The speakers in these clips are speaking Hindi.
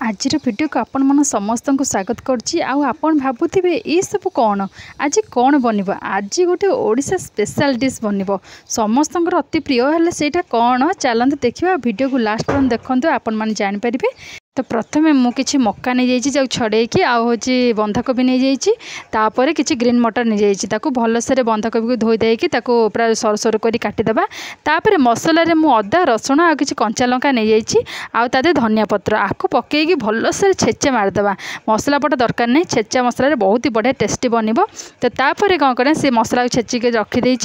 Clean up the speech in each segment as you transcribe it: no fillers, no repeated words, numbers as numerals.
आज वीडियो को आपण मन समस्त को स्वागत करछि। आपण भाबुथिबे ये सब कौन आज कौन बनब। आज गोटे ओडिशा स्पेशल डिश बनब समस्त अति प्रिय है सेटा कौन चलते देखा वीडियो को लास्ट पर्यंत देखते आपण मैंने जापर। तो प्रथमे मुझे मक्का नहीं जाइए छड़े कि आउे बंधाकोबी नहीं जाइए किसी ग्रीन मटर नहीं जाइए भलसे बंधाकोबी को धोई देकी पूरा सर सर कर काटिदेबा। तापर मसलार मु अदा रसुण आ कि कंचा लंका नहीं जाइए आदे धनिया पत्र आपको पकईकि भलसे छेचे मारिदेबा। मसला पटा दरकार नहीं छेचा मसला बहुत ही बढ़िया टेस्टी बनब। तो तापर कौन करें से मसला छेचिक रखिदे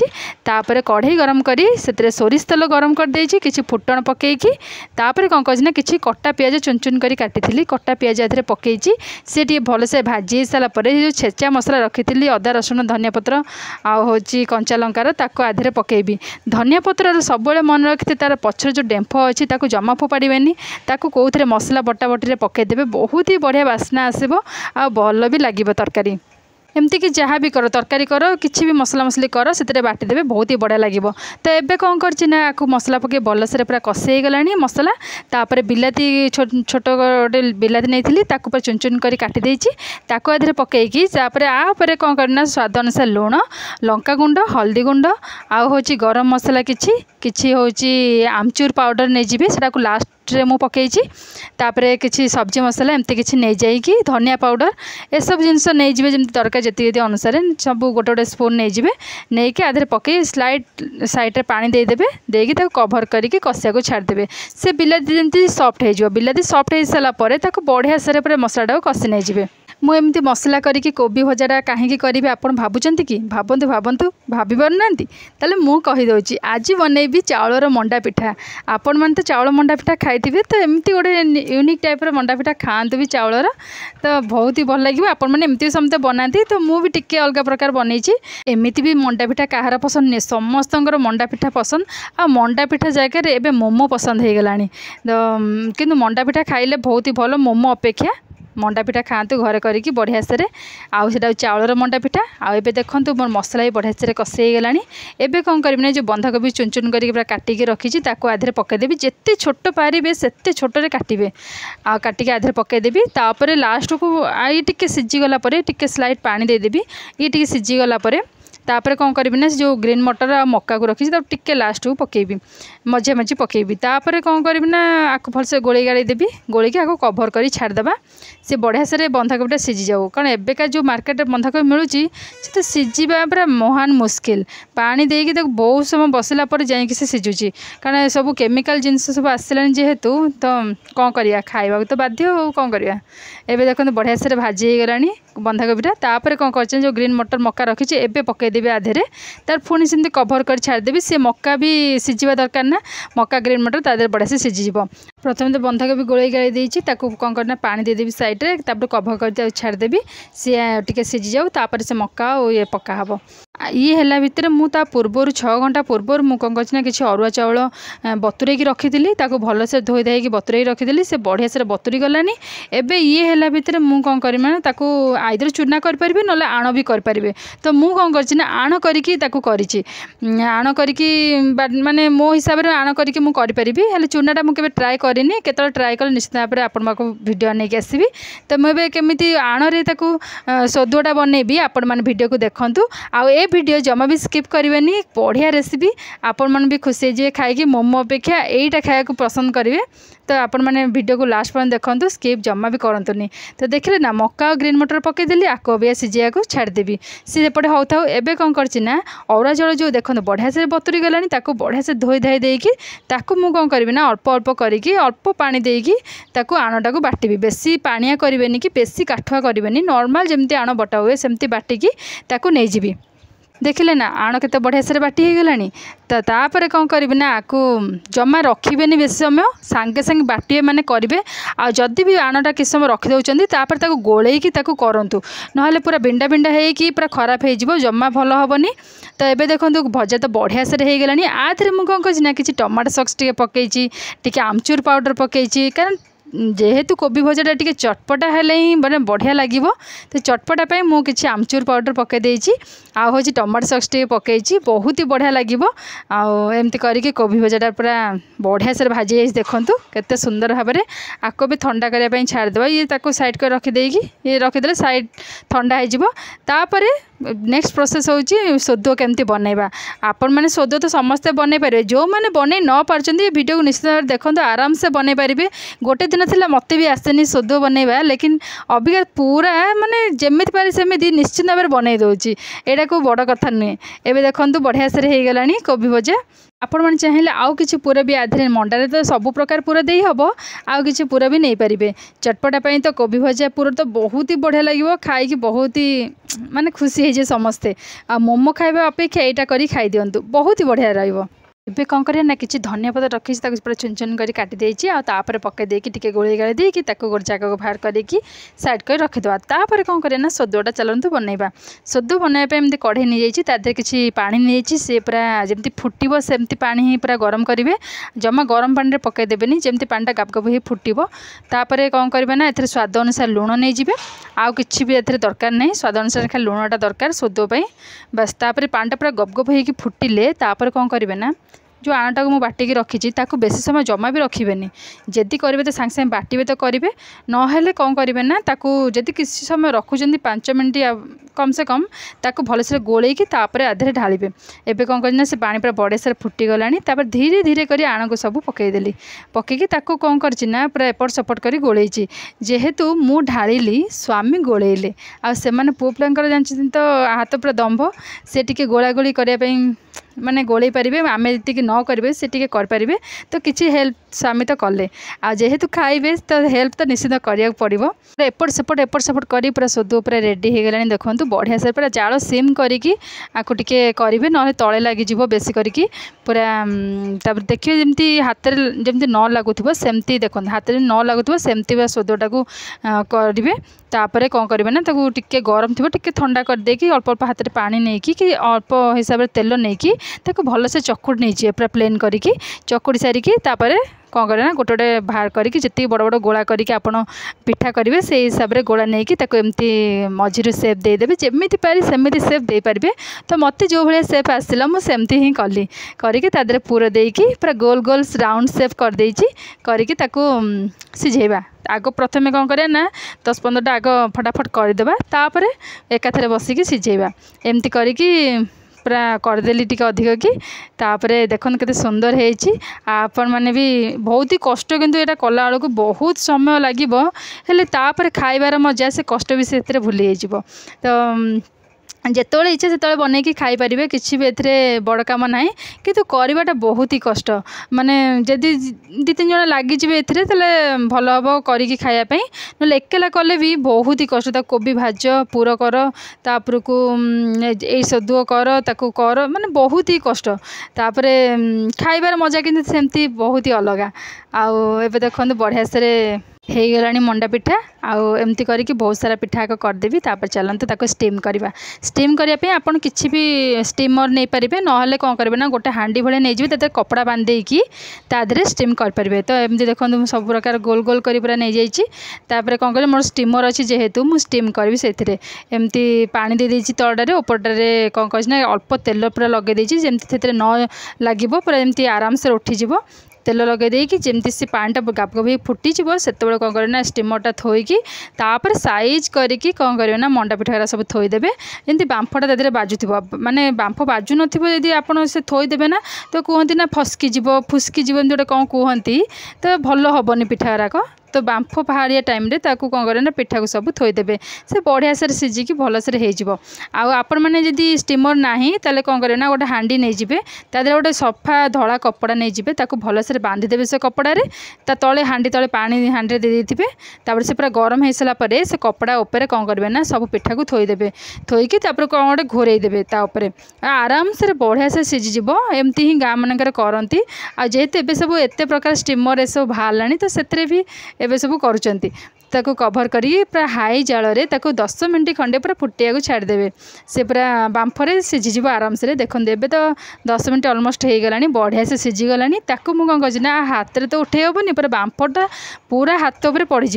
कढ़ई गरम कर सोरिष तेल गरम कर किसी फुटण पकईकि कौन कर कि कटा पियाज चुन चुन करी काटी कटा पियाज एथरे पकईची सी टी भलसे भाजी सारापर जो छेचा मसला रखी अदा रसुण धनिया पत्र आउे कंचा लंकार ताको आधे पकेबी। धनिया पत्र सब मन रखी तार पछर जो डेम्फ अच्छी जमा फोपाड़े ताको कौन मसला बटा बटी पकईदेवे बहुत ही बढ़िया बास्ना आसब आ भल भी लगे तरकारी। एमती कि जहाँ भी कर तरकारी कर किसी भी मसला मसली कर से बाटिदेवे बहुत ही बढ़िया लगे। तो ये कौन कर मसला पकई भलसे पूरा कषे गला मसला तापर बिलाती छोट गोटे बिलाती नहीं पूरा चुन चुन कर काटी ताको आधे पकईकि आपर कौन करना स्वाद अनुसार लुण लंका गुंड हल्दी गुंड आउ गरम मसला किछि होची आमचूर पाउडर नहीं जी से लास्ट मु पकईची तापर किसी सब्जी मसला एमती किसी नहीं जाइए धनिया पाउडर ए सब जिनस नहीं जी जमी तरकारी जी अनुसार सब गोटे गोटे स्पून नहीं जी नहीं कि आधे पकई साइड पानी देदेवे देकी कभर करके कषिया को छाड़देवे से बिलाती जमी सफ्ट हो बिलाती सफ्ट हो सारापर बढ़िया से पूरा मसला कषि नहीं जी। मुझे मसला करके कोबी भजाटा कहीं करी आपड़ भावुंट कि भावतु भावतु भाभी पारना ताले मु कहीदे आज बनैबी चाउलर मंडा पिठा। आपण मैंने तो चाउल मंडा पिठा खाई तो एमती गोटे यूनिक टाइप मंडा पिठा खातु भी चाउलर तो बहुत ही भल लगे। आपण मैंने एमती समझते बनाती तो मुझे टिके अलग प्रकार बनई एमती भी मंडा पिठा कहार पसंद नहीं समस्त मंडा पिठा पसंद आ मंडा पिठा जगह एवं मोमो पसंद हो गला। तो किंतु मंडा पिठा खाइले बहुत ही भल मोमो अपेक्षा मंडा पिठा खातु घरे करके बढ़िया से आउटा चाउलर मंडा पिठा आउ देखूँ मोर मसला भी बढ़िया से कषे गला। एबे कौन करी जो बंधाकोबी चुन चुन कर पूरा काटिकी रखी आधे पकईदेवी जिते छोट पारे से छोटे काटे आ काटिकी आधे पकईदेवी तापर लास्ट को ये टिके सीझीगला टिके स्लाइड पानी देदेवी ये टिके सीझीगला तापर कौन करी जो ग्रीन मटर आ मक्का को रखी टिके लास्ट को पकेबी मझे मझी पकेबी तापर कौन करी आपको भलसे गोली गाड़ी देवी गोली आपको कभर कर छाड़देबा से बढ़िया से बंधाकोबीटा सीझी जाऊ। कारण एबेका जो मार्केट बंधाकोबी मिलूँ से तो सीझा पूरा महान मुस्किल पानी देकी बहुत समय बसला पर जाइए से सीझुची कारण सब केमिकल जिनस सब आसलानी जेहेतु तो कौन करिया खाइबा तो बाध्य कौन करिया। एबे देखो बढ़िया से भाजी हो गलानी बंधाकोबीटा तापर कौन कर जो ग्रीन मटर मक्का रखी एबे पकईदेवी आधे तार पुणी सेमती कभर कर छाड़देवी से मक्का भी सीझा दरकार ना मक्का ग्रीन मटर तादे बढ़िया से सीझीज। प्रथम तो बंधाकोबी गोलई गाड़ी देती कौन करना पानी देदेवी साइड्रे तापर कभर कर छाड़देवी सी टे सीझी जाऊ तापर से मक्का और ये पका हम ये है भितर मुझा पूर्वर 6 घंटा पूर्वर मुझे कौन कर कि अरुआ चाउल बतुरईकी रखी भल से धोई धाई बतुरई रखी से बढ़िया से बतुरी गलानी। एबे ये है भितर मुझे कौन करी आइदर चूना करें ना आण भी करें तो मुझे कौन कर आण करके आण करके माने मो हिसाब से आण करके मुझे चूनाटा मुझे ट्राए करनी केतल ट्राए कले निश्चित भाव में आपण भिडियो नहीं आसबि। तो मुझे केमी आणे सदुआटा बनैबी आपण मैंने भिडियो को देखूँ आउ ए वीडियो जमा भी स्किप करेंगे बढ़िया रेसिपी आपण मैंने भी खुशी हो खाई मोमो अपेक्षा यहीटा खाया पसंद करेंगे। तो आपण मैंने वीडियो को लास्ट पर्यंत देखूँ स्किप जमा भी करतुनि। तो देखिले ना मक्का और ग्रीन मटर पकईदेली आको भी सीझा को छाड़देवी सी सेपटे हो था। एबे कौन करना अरुआ चाउल जो देखो बढ़िया से बतुरी गलानी बढ़िया से धोई धाई देकी मुझे कौन करी ना अल्प अल्प करके अल्प पानी देकी आणटा को बाटिबी बेसी पानिया करेनि कि बेसी काठुआ करेनि नॉर्मल जमती आण बटा हुए सेमती बाटिकी नहीं जीवी। देखिले ना आण के बढ़िया से बाटी हो गला। तो तापर कौन करेंगे ना आपको जमा रखिए बेस समय सांगे सांगे बाटे मैंने करेंगे आदि भी आणटा किस समय रखिदे गोलैकी करूँ ना पूरा बिंडा बिंडा होगी पूरा खराब हो जमा भल हेनी। तो ये देखो भजा तो बढ़िया से हो गलानी आधे मुझे कौन कर कि टमाटो सॉस टे पकई टी आमचूर पाउडर पकई कारण जेहेतु कोबी भजाटा टिके चटपटा हेले ही माने बढ़िया लगे। तो चटपटा पाई मु किछि आमचूर पाउडर पके देइछि आ होछि टमाटो सॉस टे पकेइछि बहुत ही बढ़िया लगे। एमती करके कोबी भजाटा पूरा बढ़िया से भाजी जाइए देखंतु केते सुंदर भाव में आको भी ठंडा करने ପାଇଁ छाड़देवा। ये ताको साइड कर रखिदेगी ये रखिदेले साइड ठंडा हो तापरे नेक्स्ट प्रोसेस होची सोदो केमती बनैबा। आपण माने सोदो तो समस्ते बनै पारे जो माने बनै न पारछन्ती वीडियो को निश्चित भाव देखंतु आराम से बनै पारिबे। गोटे दिन थिला मते भी आसेनी सोदो बनैबा लेकिन अबिका पूरा माने जेमिति पारि सेमिति निश्चित भाव बनै दोची एटा को बड़ कथा नुहे। एबे देखंतु बढ़िया से हे गलानी कोबी भजा। आपण मैंने चाहिए आउ कि पूरा भी आधे मंडारे तो सब प्रकार पूरा दे हम आउ कि पूरा भी नहीं पारे चटपटा पाई तो कोबी भजा पूरा तो बहुत ही बढ़िया लगे खाई बहुत ही माने खुशी है समस्ते आ मोमो खाଇବା अपेक्षा एटा करी खाई दिंतु बहुत ही बढ़िया रहिबो। एबे कौन करिया ना किछि धनिया पत्ता रखी पूरा चुन चुन कर काटी देछि आ तापर पके देकी टिके गोळी गाळी देकी ताको गोटे जगह को बाहर करिकी साइड कर रखिदेवा। तापर कौन करिया ना सोदोटा चलतु बनैबा। सोदो बनैबा एमती कढ़ई नहीं जाइछि तादे किछि पानी नहीं जाइछि से पूरा जेमती फुटिबो सेमती पानी ही पूरा गरम करिवे जमा गरम पानी रे पके देबेनी जेमती पानीटा गप गप ही फुटिबो। तापर कौन करिबा ना एथरे स्वाद अनुसार लूण नहीं जिवे आउ किछि भी एथरे दरकार नहीं स्वाद अनुसार खाली लूणटा दरकार सोदो पई बस। तापर पानीटा पूरा गप गप होइकी फुटिले तापर कौन करिवे ना जो आनाटा को बाटिकी रखी बेसी समय जमा भी रखिबेनी जदि करेंगे तो सांगे सांगे बाटे तो करेंगे ना कौन करेंगे ना जदि किसी समय रखुच्च 5 मिनट कम से कम ताको भलसे गोलेकी तापर आधे ढालिबे। एबे कौन करना से पानी पूरा बड़े सारे फुटीगलानी तापर धीरे धीरे कर आण को सब पकईदेली पकईकी ताको कौन करना पूरा एपट सपट कर गोलैची जेहेतु मु ढाली स्वामी गोलैले आ से पुओ पिलांकर जानते तो हाथ पूरा दंभ से टिके गोला गोली करने माने गोले पारे आम जी न करेंगे से करें तो किसी हेल्प स्वामी तो कले आ जेहेतु खाइबे तो हेल्प तो निश्चित करिया पड़ो। एपट सेपट कर पूरा सोदो पूरा रेडी हो गलानी देखो बढ़िया से पूरा जाल सिम करिकी आकु टिके करेंगे ना तले लगिज बेसी करिकी पूरा तापर देखिए जमती हाथ जमती न लगुव सेमती देखो हाथ में न लगुव सेमती सोदोटा को करेंगे। तापर कौन करेंगे ना ताको टिके गरम थी टिके ठंडा कर देकी अल्प अल्प हाथ में पानी नहीं कि अल्प हिसाब से तेल नहीं कि ताको भलसे चकुड़ नहीं पूरा प्लेन करिकी चकुड़ी सारिकी तापर कौन करे ना गोटे गोटे बाहर करके जी बड़ बड़ गोला करके आपड़ पिठा करेंगे से हिसाब से गोला नहीं कि एमती मझीर सेप देदेवे जमी पारि सेमती सेप दे पारे। तो मत जो भाया सेप आसला मुझे ही कली करके तादे पूरा देकी पूरा गोल गोल राउंड सेप कर करके सिझेबा। आग प्रथमे कौन करें ना 10-15टा आग फटाफट करदेबा तापर एकाथरे बसिकी सिझेबा एमती करके पूरा करदेली टिके अधिक कि तापर देखो केते सुंदर है आपण मैंने भी बहुत ही कष्ट किंतु एटा कला बेलू को बहुत समय लगे हेले तापर खाइबार मजा से कष्ट भी से भूली जाइबो। तो जितेबाला इच्छा से बनईकी खाईपारे किसी भी ए बड़ कम ना कि करवाटा बहुत ही कष्ट माने जदि 2-3 जन लगिजे ए भल हम करी खायापी ना एकेला कले भी बहुत ही कष्ट। कोबी भाज पूर कर तापर को यही सदुओ कर ताकू कर माने बहुत ही कष्ट तापर खाइबार मजा कि सेमती बहुत ही अलग। आउ एबे देखो बढ़िया से हो गलानी मंडा पिठा आउ एमती करके बहुत सारा पिठा करदेवी। तापर चलते ताको स्टीम करवा स्टीम करने आपन किसी भी स्टीमर नहीं पारे ना कौन करेंगे ना गोटे हांडी भाई नहीं जाए तादे कपड़ा बांधेकी तादे स्टीम करेंगे। तो एमती देखो सब प्रकार गोल गोल कर पूरा नहीं जापर कौन करें मोर स्टीमर अच्छी जेहेतु मुझे स्टीम करी से एमती पानी दे देती तलटारे उपरटारे कौन कर अल्प तेल पूरा लगे जमती न लगे पूरा एमती आराम से उठीज तेल लगे देकी जमती से पानीटा गप गप फुटीज से कौन करें स्टीमरटा थोईकी तापर साइज करके कौन करेंगे ना मंडा पिठा सब थोईदेवे जमी बांफटा तादे बाजुव माने बांफ बाजु नदी आप थोईदेवे ना तो कहती ना फसकी फुसकी जोटा कौन कहती तो भल हेनी पिठा गुराक। तो बांफ बाहरिया टाइम रे ताकू कौन करें ना पिठा को सब थोईदेवे से बढ़िया से सिझिकी भलसे हो आपण मैंने जदि स्टीमर ना ताले कौन करें ना गोटे हांडी नहीं जाए तादे गोटे सफा धला कपड़ा नहीं जाए ताकू भलसे बांधिदेवे से कपड़े ता तले हांडी तले पानी हांडी दे देथिबे तापर से पूरा गरम हो सारा पर से कपड़ा उपरे कौन करेंगे ना सब पिठा को थोईदेवे थोईकी तापर कौन गोटे घोरईदेवे ता उपरे आराम से बढ़िया से सिझीज एमती ही गाँ मानकर करती आ जेहेतु एबे सब एते प्रकार स्टीमर ए सब बाहर तो से भी एबे सब करुचंती। ताको कभर करी पूरा हाई जाल ताको 10 मिनट खंडे पूरा फुटिया को छाड़देवे से पूरा बांफरे सीझीज आराम से देखते एवं तो 10 मिनट अलमोस्ट हो गला बढ़िया से सीझीगला ताको मुझे कौन कर हाथ में तो उठे हेनी पूरा बांफटा पूरा हाथ उपर पड़ज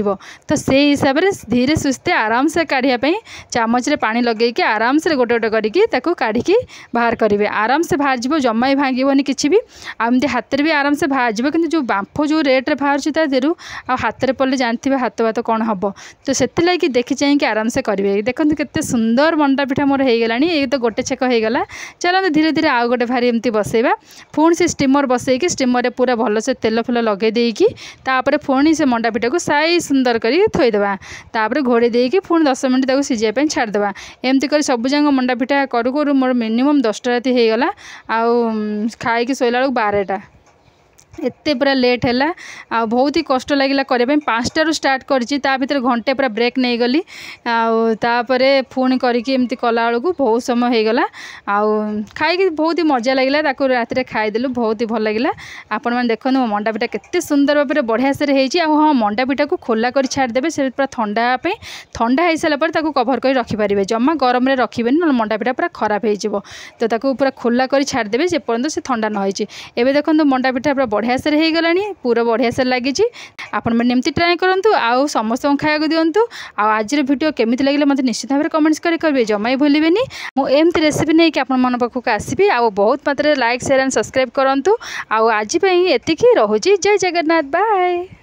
तो से हिसाब से धीरे सुस्थे आराम से काढ़ापी चामच रे पानी लगे आराम से गोटे गोटे करके काढ़ी बाहर करेंगे आराम से बाहर जीव जमा ही भांगनी किसी भी आमती हाथ में भी आराम से बाहर जीव कि जो बांफ जो रेट्रे बाहर देहू आ हाथ में पड़े जानते हाथ भात कौन हम तो से लगे देखी चाहिए आराम से करेंगे देखते केते सुंदर मंडा पिठा मोर हो गला ये तो गोटे छेक हो गला चलो धीरे धीरे आउ गोटे भारी एमती बसैबा पुणी से स्टीमर बसैकी स्टीमर पूरा भल से तेल फुल लगे देकी तापर पुणी से मंडा पिठा को साई सुंदर कर थोईदेवा तापर घोड़े देकी पुणी 10 मिनट ताको सीझाई छाड़देवा एमती कर सब जाक मंडा पिठा करू करू मोर मिनिमम 10टा राति हो गला आउ खाई शोला बेलू 12टा एते पूरा लेट है आ बहुत ही कष्ट लगे करने 5टारू स्टार्ट करी भर घंटे पूरा ब्रेक नहीं गली आपर पुणी करमती कला बेलू बहुत समय हो गला खाई बहुत ही मजा लगे रात खाईदेलु बहुत ही भल लगे आपण मैंने देखो मो मंडा पिठा केते सुंदर भाव में बढ़िया से हाँ मंडा पिठा को खोला कर छाड़देवे से पूरा ठंडा हो सारा कभर कर रखिपारे जमा गरम में रखिए ना मंडा पिठा पूरा खराब हो तो पूरा खोला कर छाड़देवे से पर्यंत से ठंडा न होइछि एबे देखो मंडा पिठा पूरा बढ़िया से हो गला पूरा बढ़िया से लगी आपण मैंने एमती ट्राए करूँ आउ समस्त खाया दिंतु आज वीडियो केमी लगे मतलब निश्चित भाव में कमेंट्स करेंगे जमा ही भूलें मुझे रेसिपी नहीं कि आपण पाखक आसबि आ बहुत मात्रा लाइक शेयर एंड सब्सक्राइब करूँ आज एतिकी रोचे जय जगन्नाथ बाय।